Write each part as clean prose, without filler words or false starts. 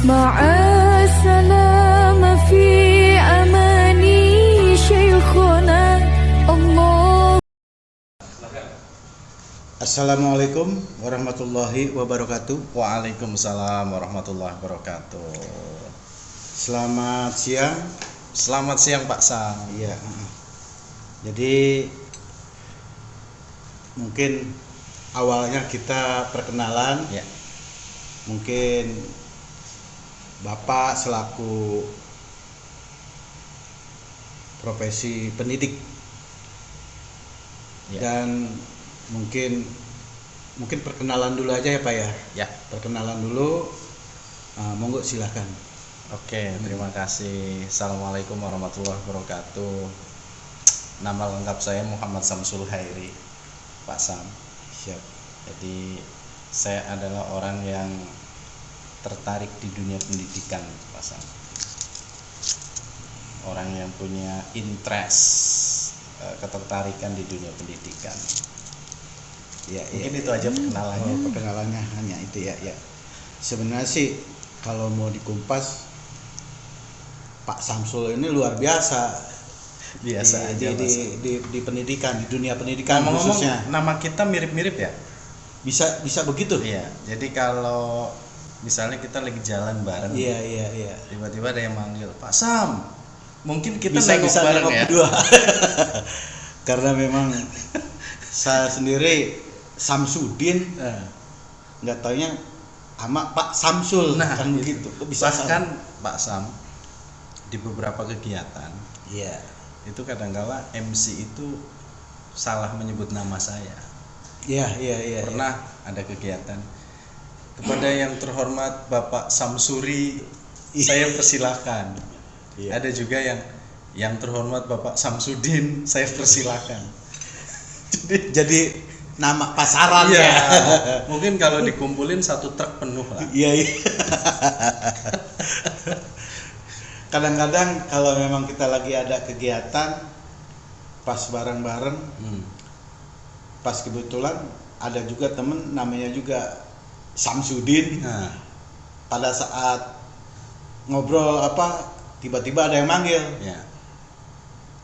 مع السلامة في أماني شيخنا الله. Assalamualaikum warahmatullahi wabarakatuh. Waalaikumsalam warahmatullahi wabarakatuh. Selamat siang. Selamat siang Pak Sam. Iya. Jadi mungkin awalnya kita perkenalan. Ya. Mungkin Bapak selaku profesi pendidik. Ya. Dan mungkin perkenalan dulu aja ya Pak ya. Ya. Perkenalan dulu. Monggo silakan. Oke, terima kasih. Assalamualaikum warahmatullahi wabarakatuh. Nama lengkap saya Muhammad Samsul Hairi, Pak Sam. Siap. Jadi saya adalah orang yang tertarik di dunia pendidikan, Pak Sam. Orang yang punya interest, ketertarikan di dunia pendidikan. Ya, Mungkin itu aja perkenalannya. Perkenalannya hanya itu ya. Sebenarnya sih kalau mau dikumpas, Pak Samsul ini luar biasa. Biasa aja di pendidikan, di dunia pendidikan Ngomong-ngomong, khususnya. nama kita mirip-mirip ya? Bisa begitu? Iya. Jadi kalau misalnya kita lagi jalan bareng, Iya. tiba-tiba ada yang manggil, Pak Sam, mungkin kita Bisa nengok bareng nengok ya. berdua. Karena memang saya sendiri Samsudin, nggak taunya sama Pak Samsul, Nah, kan begitu. Bisa bahkan Pak Sam di beberapa kegiatan, Iya. itu kadang-kala MC itu salah menyebut nama saya. Iya. Pernah ada kegiatan, kepada yang terhormat Bapak Samsuri, saya persilakan. Iya. Ada juga yang terhormat Bapak Samsudin, saya persilakan. Jadi nama pasaran Iya, ya. mungkin kalau dikumpulin satu truk penuh lah. Iya. Kadang-kadang kalau memang kita lagi ada kegiatan pas bareng-bareng, pas kebetulan ada juga temen namanya juga Samsudin. Nah, Pada saat ngobrol tiba-tiba ada yang manggil. ya.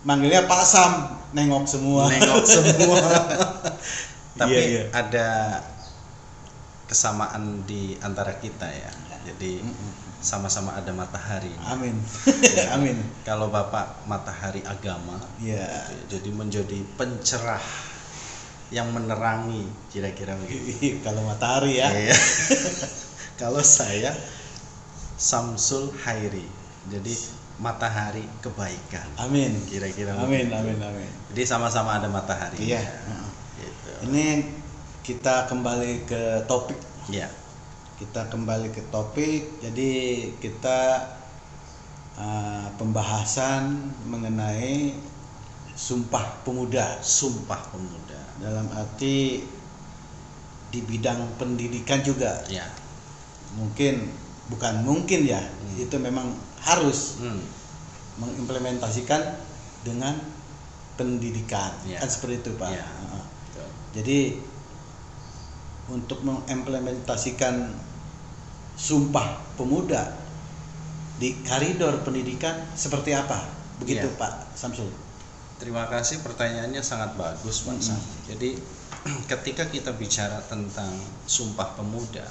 Manggilnya Pak Sam, nengok semua. Nengok semua. Tapi Iya. ada kesamaan di antara kita ya. Jadi sama-sama ada matahari. Amin. Ya. Amin. Kalau Bapak matahari agama, Iya. jadi menjadi pencerah yang menerangi, kira-kira begitu. Kalau matahari ya. Iya. Kalau saya Samsul Hairi, jadi matahari kebaikan. Amin. Kira-kira Amin. begitu. Amin. Jadi sama-sama ada matahari. Iya. Gitu. Ini kita kembali ke topik. Iya. Kita kembali ke topik. Jadi kita pembahasan mengenai Sumpah Pemuda. Sumpah Pemuda. Dalam arti di bidang pendidikan juga. Ya. Bukan mungkin ya. Itu memang harus mengimplementasikan dengan pendidikan. Ya. Kan seperti itu, Pak. Ya. Jadi untuk mengimplementasikan Sumpah Pemuda di koridor pendidikan seperti apa? Begitu Ya. Pak Samsul. Terima kasih, pertanyaannya sangat bagus Pak Sam. Jadi ketika kita bicara tentang Sumpah Pemuda,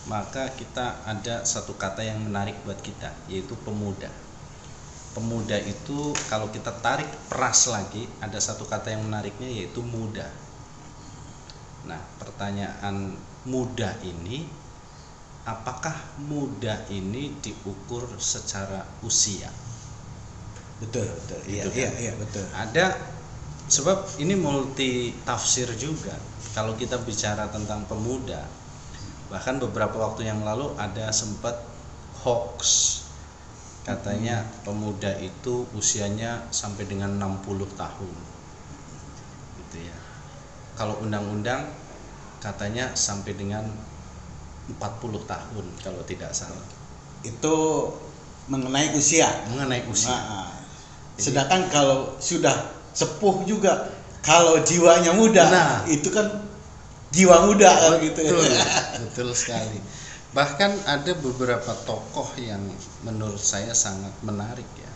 maka kita ada satu kata yang menarik buat kita, yaitu pemuda. Pemuda itu kalau kita tarik peras lagi, ada satu kata yang menariknya, yaitu muda. Nah, pertanyaan muda ini, apakah muda ini diukur secara usia? Betul. Gitu kan? Iya, betul. Ada, sebab ini multi tafsir juga. Kalau kita bicara tentang pemuda, bahkan beberapa waktu yang lalu ada sempat hoax, katanya pemuda itu usianya sampai dengan 60 tahun gitu ya. Kalau undang-undang katanya sampai dengan 40 tahun kalau tidak salah. Itu mengenai usia. Sedangkan kalau sudah sepuh juga, kalau jiwanya muda, Nah, itu kan jiwa muda kan gitu. Betul sekali. Bahkan ada beberapa tokoh yang menurut saya sangat menarik ya.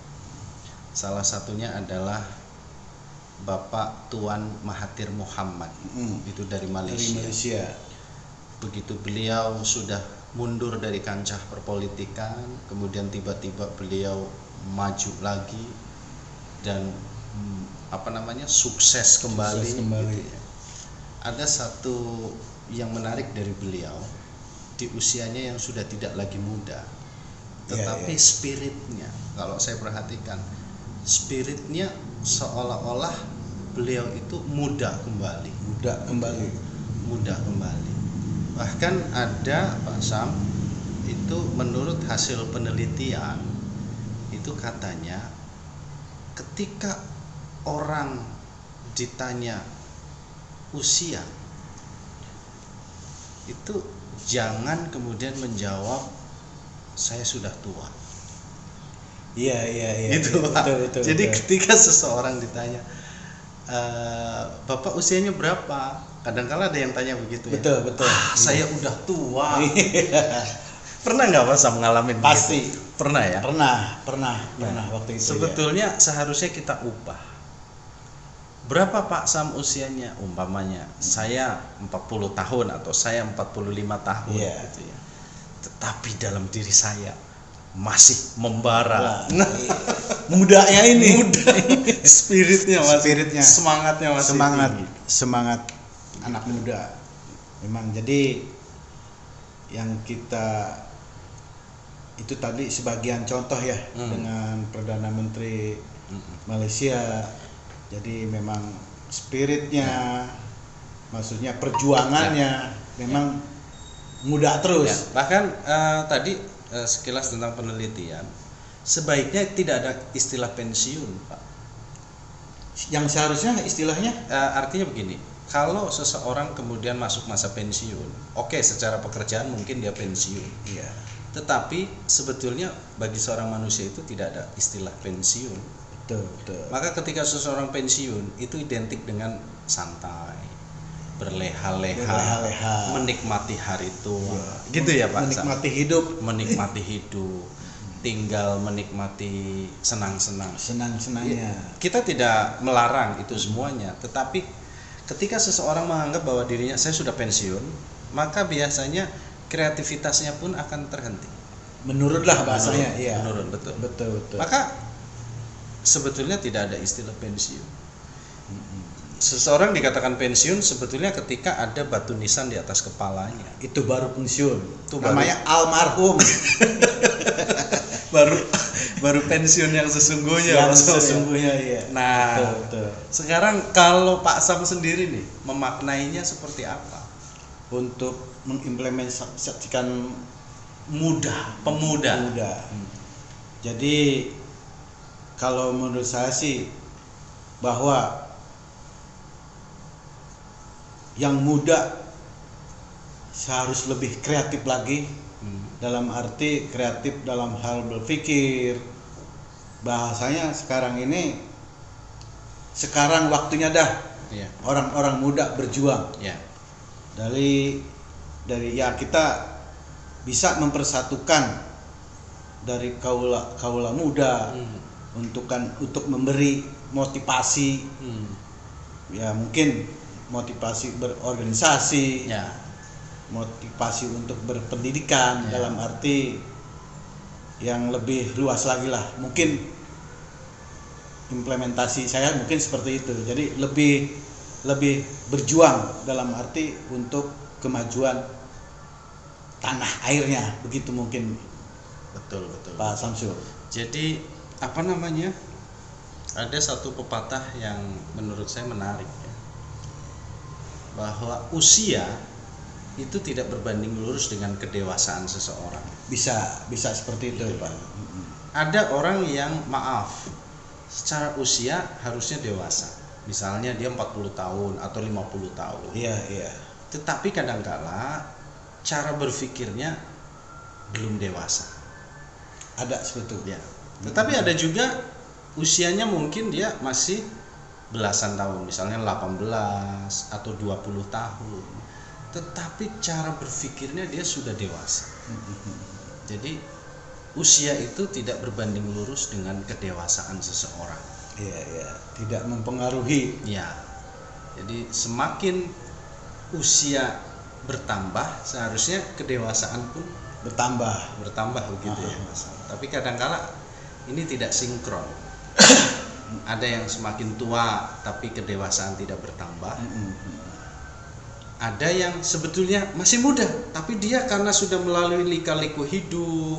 Salah satunya adalah Bapak Tuan Mahathir Mohamad, itu dari Malaysia. Dari Malaysia. Begitu beliau sudah mundur dari kancah perpolitikan, kemudian tiba-tiba beliau maju lagi dan sukses kembali. Gitu ya. Ada satu yang menarik dari beliau, di usianya yang sudah tidak lagi muda, tetapi spiritnya, kalau saya perhatikan, spiritnya seolah-olah beliau itu muda kembali. Bahkan ada Pak Sam, itu menurut hasil penelitian itu katanya ketika orang ditanya usia itu jangan kemudian menjawab saya sudah tua. Iya. Gitu, Pak. Betul. Jadi ketika seseorang ditanya Bapak usianya berapa? Kadang-kala ada yang tanya begitu ya. Betul. Saya udah tua. Pernah nggak Pak Sam ngalamin Pasti. begitu? Pernah ya? Pernah waktu itu. Sebetulnya seharusnya kita ubah. Berapa Pak Sam usianya? Umpamanya saya 40 tahun atau saya 45 tahun gitu ya. Tetapi dalam diri saya masih membara. Mudanya ini. Spiritnya, semangatnya masih tinggi. Semangat anak muda. Memang jadi yang kita itu tadi sebagian contoh ya dengan Perdana Menteri Malaysia. Jadi memang spiritnya, maksudnya perjuangannya memang muda terus. Bahkan tadi sekilas tentang penelitian, sebaiknya tidak ada istilah pensiun, Pak. Yang seharusnya istilahnya Artinya begini, kalau seseorang kemudian masuk masa pensiun, oke, secara pekerjaan mungkin dia pensiun. Iya. Tetapi sebetulnya bagi seorang manusia itu tidak ada istilah pensiun. Betul. Maka ketika seseorang pensiun itu identik dengan santai, berleha-leha, menikmati hari tua, gitu ya Pak. Menikmati hidup, tinggal menikmati senangnya. Kita tidak melarang itu semuanya, tetapi ketika seseorang menganggap bahwa dirinya saya sudah pensiun, maka biasanya kreativitasnya pun akan terhenti. Menurutlah bahasanya, menurun, betul. Betul. Maka sebetulnya tidak ada istilah pensiun. Seseorang dikatakan pensiun sebetulnya ketika ada batu nisan di atas kepalanya. Itu baru pensiun. Namanya almarhum. baru pensiun yang sesungguhnya. Iya. Nah, betul. Sekarang kalau Pak Sam sendiri nih memaknainya seperti apa? Untuk mengimplementasikan pemuda. Jadi kalau menurut saya sih bahwa yang muda seharus lebih kreatif lagi, dalam arti kreatif dalam hal berpikir. Bahasanya sekarang waktunya dah orang-orang muda berjuang. Dari kita bisa mempersatukan dari kaula muda untuk memberi motivasi, ya mungkin motivasi berorganisasi, motivasi untuk berpendidikan, dalam arti yang lebih luas lagi lah. Mungkin implementasi saya mungkin seperti itu. Jadi lebih berjuang dalam arti untuk kemajuan tanah airnya, begitu mungkin. Betul. Pak Samsul. Jadi ada satu pepatah yang menurut saya menarik ya, bahwa usia itu tidak berbanding lurus dengan kedewasaan seseorang. Bisa seperti itu, Pak. Ada orang yang secara usia harusnya dewasa, misalnya dia 40 tahun atau 50 tahun. Iya. Tetapi kadangkala cara berpikirnya belum dewasa. Ada sebetulnya. Tetapi ada juga usianya mungkin dia masih belasan tahun, misalnya 18 atau 20 tahun. tetapi cara berpikirnya dia sudah dewasa. Jadi usia itu tidak berbanding lurus dengan kedewasaan seseorang. Iya, tidak mempengaruhi. Ya, jadi semakin usia bertambah, seharusnya kedewasaan pun bertambah begitu ya, Mas. Tapi kadangkala ini tidak sinkron. Ada yang semakin tua tapi kedewasaan tidak bertambah. Ada yang sebetulnya masih muda tapi dia karena sudah melalui lika-liku hidup,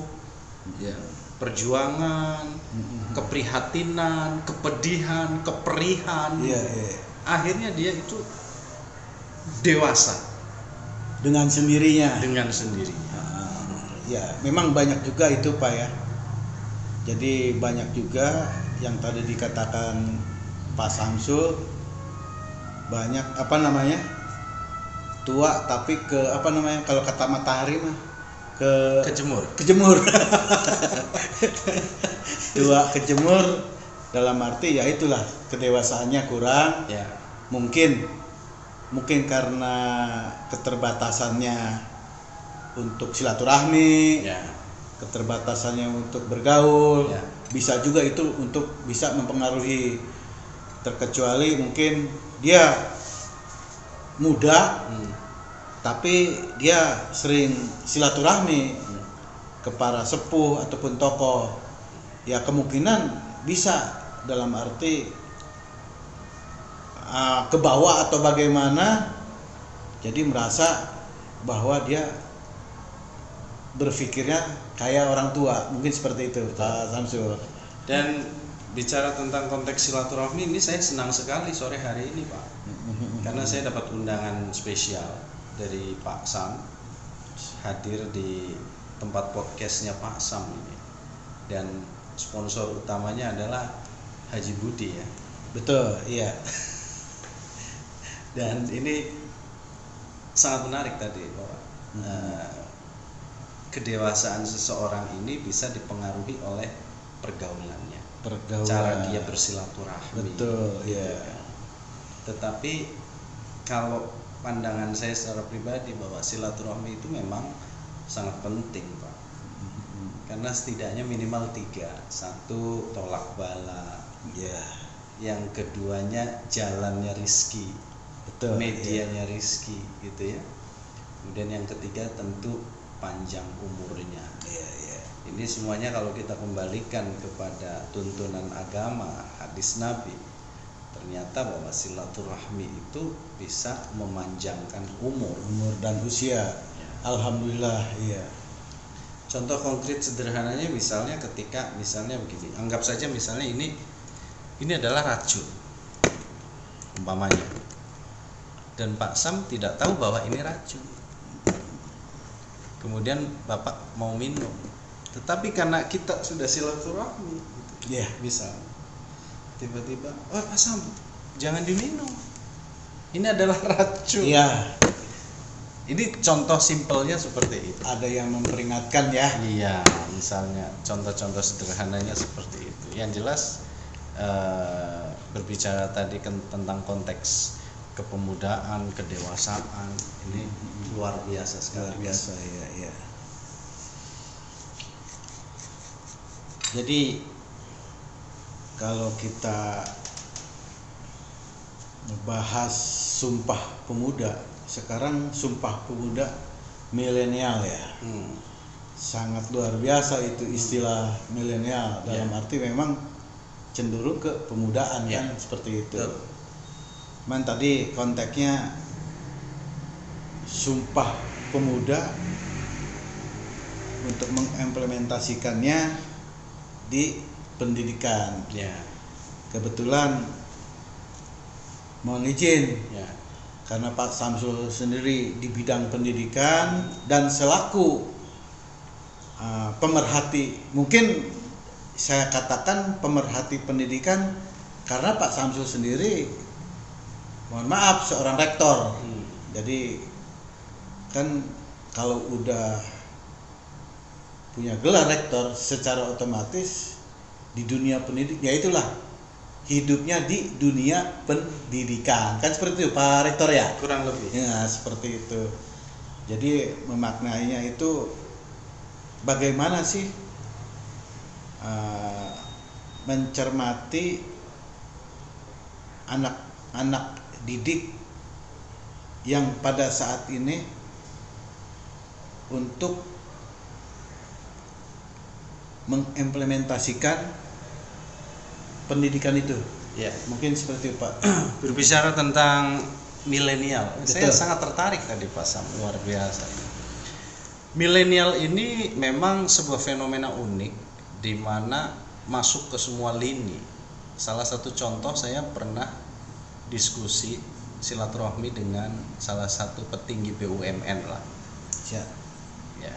ya, perjuangan, keprihatinan, kepedihan, keperihan, akhirnya dia itu dewasa dengan sendirinya. Ya, memang banyak juga itu Pak ya. Jadi banyak juga yang tadi dikatakan Pak Samsul, banyak tua tapi kalau kata matahari mah kejemur. Tua kejemur dalam arti ya itulah kedewasaannya kurang. Ya. Mungkin karena keterbatasannya untuk silaturahmi, keterbatasannya untuk bergaul, bisa juga itu untuk bisa mempengaruhi. Terkecuali mungkin dia muda tapi dia sering silaturahmi ke para sepuh ataupun tokoh, ya kemungkinan bisa dalam arti ke bawah atau bagaimana, jadi merasa bahwa dia berpikirnya kayak orang tua, mungkin seperti itu Pak Samsul. Dan bicara tentang konteks silaturahmi ini, saya senang sekali sore hari ini Pak, karena saya dapat undangan spesial dari Pak Sam hadir di tempat podcastnya Pak Sam ini, dan sponsor utamanya adalah Haji Budi ya. Betul, iya. Dan ini sangat menarik tadi bahwa kedewasaan seseorang ini bisa dipengaruhi oleh pergaulannya, cara dia bersilaturahmi. Betul, ya. Tetapi kalau pandangan saya secara pribadi bahwa silaturahmi itu memang sangat penting Pak, karena setidaknya minimal 3. 1, tolak bala, yang keduanya jalannya rizki, medianya rizki gitu ya. Kemudian yang ketiga tentu panjang umurnya. Ini semuanya kalau kita kembalikan kepada tuntunan agama, hadis Nabi, ternyata bahwa silaturahmi itu bisa memanjangkan umur dan usia. Alhamdulillah, iya. Contoh konkret sederhananya misalnya ketika begini, anggap saja misalnya ini adalah racun umpamanya, dan Pak Sam tidak tahu bahwa ini racun. Kemudian Bapak mau minum, tetapi karena kita sudah silaturahmi gitu, bisa tiba-tiba, Pak Sam jangan diminum, ini adalah racun. Ini contoh simpelnya seperti itu. Ada yang memperingatkan ya. Iya, misalnya contoh-contoh sederhananya seperti itu. Yang jelas berbicara tadi tentang konteks kepemudaan, kedewasaan, ini luar biasa sekali. Luar biasa, ya. Jadi kalau kita membahas Sumpah Pemuda, sekarang Sumpah Pemuda milenial ya. Sangat luar biasa itu istilah milenial, dalam arti memang cenderung ke pemudaan kan, seperti itu. Man tadi konteksnya Sumpah Pemuda untuk mengimplementasikannya di pendidikan. Kebetulan mohon izin, karena Pak Samsul sendiri di bidang pendidikan dan selaku pemerhati, mungkin saya katakan pemerhati pendidikan karena Pak Samsul sendiri, mohon maaf, seorang rektor. Jadi kan kalau udah punya gelar rektor, secara otomatis di dunia pendidik, ya itulah hidupnya di dunia pendidikan. Kan seperti itu Pak Rektor ya? Kurang lebih. Ya, seperti itu. Jadi memaknainya itu bagaimana sih mencermati anak-anak didik yang pada saat ini untuk mengimplementasikan pendidikan itu. Ya. Mungkin seperti itu, Pak. Berbicara tentang milenial, saya Betul. sangat tertarik tadi Pak Sam, luar biasa. Milenial ini memang sebuah fenomena unik di mana masuk ke semua lini. Salah satu contoh, saya pernah diskusi silaturahmi dengan salah satu petinggi BUMN lah. Ya. Ya.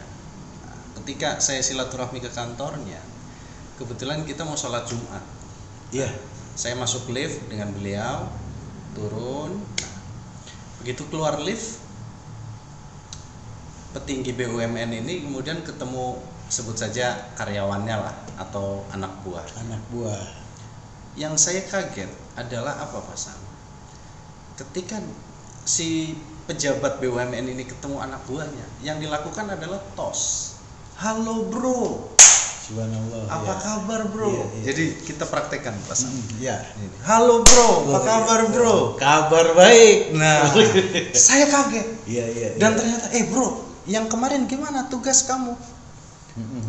Nah, ketika saya silaturahmi ke kantornya, kebetulan kita mau sholat Jumat. Iya. Saya masuk lift dengan beliau, turun. Begitu keluar lift, petinggi BUMN ini kemudian ketemu, sebut saja karyawannya lah atau anak buah. Anak buah. Yang saya kaget adalah apa Pak Sam? Ketika si pejabat BUMN ini ketemu anak buahnya, yang dilakukan adalah tos. Halo bro, Subhanallah. apa ya. kabar bro? Iya, iya. Jadi kita praktekkan Pak Sam. Ya. Halo bro, apa kabar bro? Kabar baik. Nah, saya kaget. Iya, iya. Dan ternyata, bro, yang kemarin gimana tugas kamu?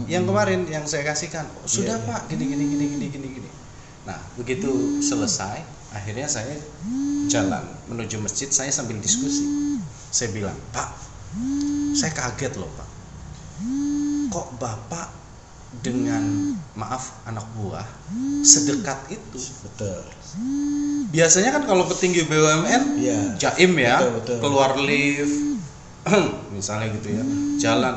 Yang kemarin yang saya kasihkan, sudah Iya, Pak, gini. Nah, begitu selesai, akhirnya saya jalan menuju masjid, saya sambil diskusi. Saya bilang, Pak, saya kaget loh Pak. Kok Bapak dengan, maaf, anak buah sedekat itu? Betul. Biasanya kan kalau petinggi BUMN, Iya. jaim ya, Betul. keluar lift, misalnya gitu ya, jalan,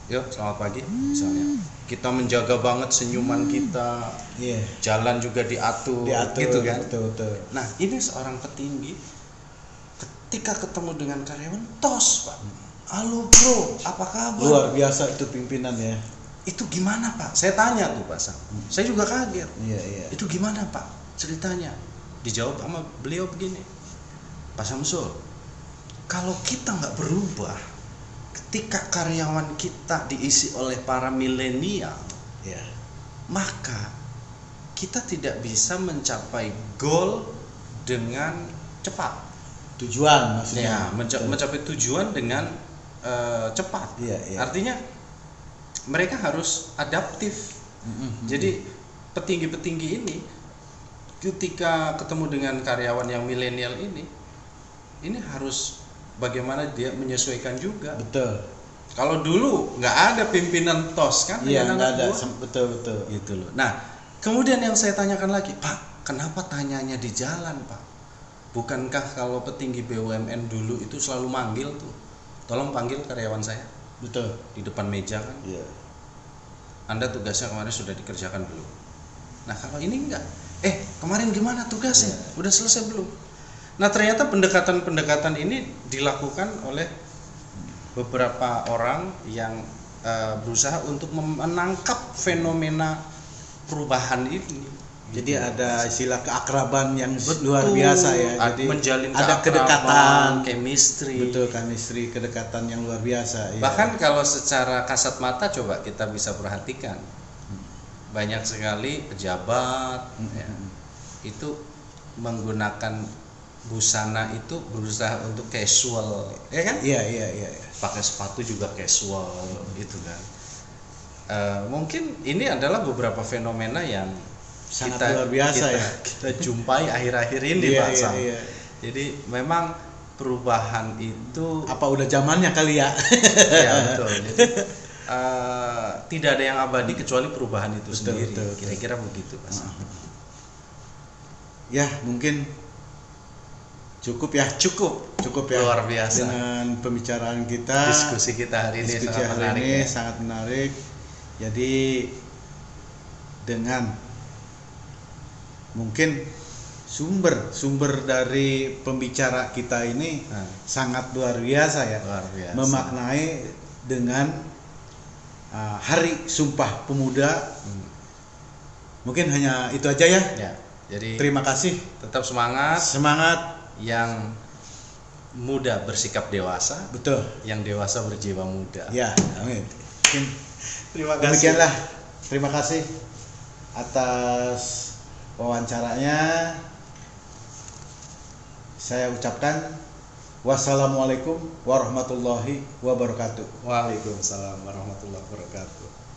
yuk selamat pagi, misalnya, kita menjaga banget senyuman kita, Iya. jalan juga diatur, Diatur gitu kan. Betul. Nah ini seorang petinggi, ketika ketemu dengan karyawan, tos Pak, halo bro, apa kabar? Luar biasa itu pimpinan ya. Itu gimana Pak? Saya tanya tuh Pak Sam, saya juga kaget. Iya. Itu gimana Pak ceritanya? Dijawab sama beliau begini, Pak Samsul, kalau kita nggak berubah, ketika karyawan kita diisi oleh para milenial, Iya. maka kita tidak bisa mencapai goal dengan cepat. Tujuan maksudnya. Ya, mencapai tujuan dengan cepat. Iya. Artinya mereka harus adaptif. Jadi petinggi-petinggi ini ketika ketemu dengan karyawan yang milenial ini harus bagaimana dia menyesuaikan juga. Betul. Kalau dulu nggak ada pimpinan tos kan? Iya, dengan nggak anak ada. buah. Betul. Gitu loh. Nah, kemudian yang saya tanyakan lagi, Pak, kenapa tanyanya di jalan, Pak? Bukankah kalau petinggi BUMN dulu itu selalu manggil tuh, tolong panggil karyawan saya Betul. di depan meja kan? Iya. Anda tugasnya kemarin sudah dikerjakan belum? Nah kalau ini enggak, kemarin gimana tugasnya? Udah selesai belum? Nah ternyata pendekatan-pendekatan ini dilakukan oleh beberapa orang yang berusaha untuk menangkap fenomena perubahan ini. Jadi ada istilah keakraban yang luar biasa ya. Jadi menjalin ada keakraban, kedekatan, chemistry. betul, chemistry, kedekatan yang luar biasa. Ya. Bahkan kalau secara kasat mata coba kita bisa perhatikan, banyak sekali pejabat ya, itu menggunakan busana itu berusaha untuk casual, ya kan? Iya. Pakai sepatu juga casual, itu kan. Mungkin ini adalah beberapa fenomena yang Sangat luar biasa ya. Kita jumpai akhir-akhir ini, Iya, Pak Sam. iya. Jadi memang perubahan itu Apa udah zamannya kali ya? ya betul. Jadi tidak ada yang abadi kecuali perubahan itu sendiri. betul. Kira-kira begitu, Pak Sam. Ya, mungkin cukup ya. Cukup ya. Luar biasa. Dengan pembicaraan kita. Diskusi kita hari ini Diskusi sangat hari menarik. ini Ya. sangat menarik. Jadi dengan mungkin sumber dari pembicara kita ini sangat luar biasa ya. Luar biasa. Memaknai dengan Hari Sumpah Pemuda. Mungkin hanya itu aja ya. Ya. Jadi Terima kasih. tetap semangat. Semangat. Yang muda bersikap dewasa, Betul. yang dewasa berjiwa muda. Ya, amin. Terima kasih. Demikianlah. Terima kasih atas wawancaranya. Saya ucapkan wassalamualaikum warahmatullahi wabarakatuh. Waalaikumsalam warahmatullahi wabarakatuh.